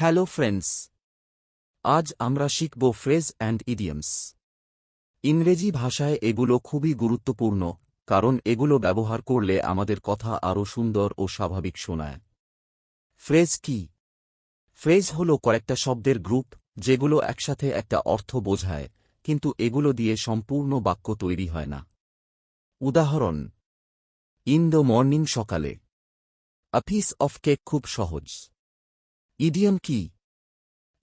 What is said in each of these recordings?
Hello friends, আজ আমরা শিখব ফ্রেজ অ্যান্ড ইডিয়মস। ইংরেজি ভাষায় এগুলো খুবই গুরুত্বপূর্ণ, কারণ এগুলো ব্যবহার করলে আমাদের কথা আরও সুন্দর ও স্বাভাবিক শোনায়। ফ্রেজ কি? ফ্রেজ হল কয়েকটা শব্দের গ্রুপ যেগুলো একসাথে একটা অর্থ বোঝায়, কিন্তু এগুলো দিয়ে সম্পূর্ণ বাক্য তৈরি হয় না। উদাহরণ: ইন দ্য মর্নিং, সকালে। আ পিস অফ কেক, খুব সহজ। ইডিয়ম কি?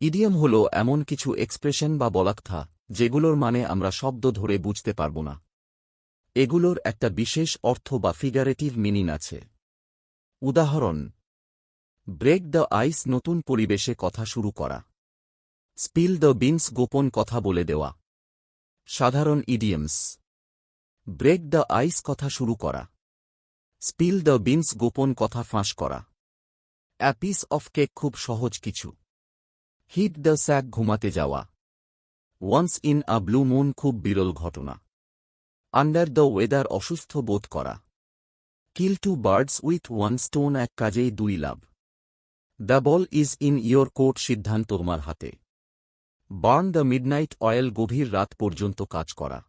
ইডিয়ম হল এমন কিছু এক্সপ্রেশন বা বলাকথা যেগুলোর মানে আমরা শব্দ ধরে বুঝতে পারব না। এগুলোর একটা বিশেষ অর্থ বা ফিগারেটিভ মিনিং আছে। উদাহরণ: ব্রেক দ্য আইস, নতুন পরিবেশে কথা শুরু করা। স্পিল দ্য বিনস, গোপন কথা বলে দেওয়া। সাধারণ ইডিয়মস: ব্রেক দ্য আইস, কথা শুরু করা। স্পিল দ্য বিনস, গোপন কথা ফাঁস করা। অ্যা পিস অফ কেক, খুব সহজ কিছু। হিট দ্য স্যাক, ঘুমাতে যাওয়া। Once in a blue moon, খুব বিরল ঘটনা। আন্ডার দ্য ওয়েদার, অসুস্থ বোধ করা। Kill two birds with one stone, এক কাজেই দুই লাভ। The ball is in your court, সিদ্ধান্ত তোমার হাতে। বার্ন দ্য মিডনাইট অয়েল, গভীর রাত পর্যন্ত কাজ করা।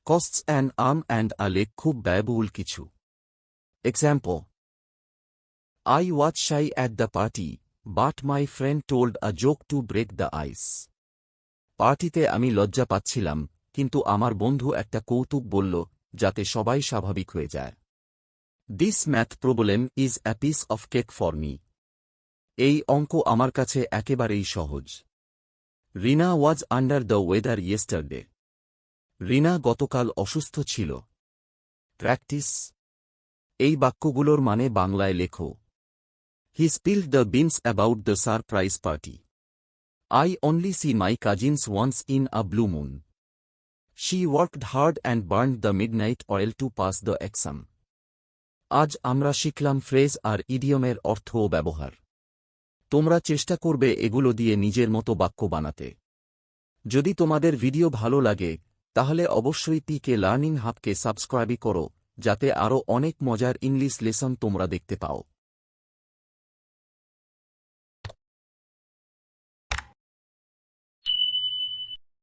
Costs an arm and a leg, খুব ব্যয়বহুল কিছু। Example: I was shy at the party, but my friend told a joke to break the ice. পার্টিতে আমি লজ্জা পাচ্ছিলাম, কিন্তু আমার বন্ধু একটা কৌতুক বলল যাতে সবাই স্বাভাবিক হয়ে যায়। This math problem is a piece of cake for me. এই অঙ্ক আমার কাছে একেবারেই সহজ। Rina was under the weather yesterday. Rina গতকাল অসুস্থ ছিল। প্র্যাকটিস: এই বাক্যগুলোর মানে বাংলায় লেখো। He spilled the beans about the surprise party. I only see my cousins once in a blue moon. She worked hard and burned the midnight oil to pass the exam. আজ আমরা শিখলাম phrase আর ইডিয়মের অর্থ ও ব্যবহার। তোমরা চেষ্টা করবে এগুলো দিয়ে নিজের মতো বাক্য বানাতে। যদি তোমাদের ভিডিও ভালো লাগে, তাহলে অবশ্যই পিকে লার্নিং হাবকে সাবস্ক্রাইব করো, যাতে আরও অনেক মজার ইংলিশ লেসন তোমরা দেখতে পাও।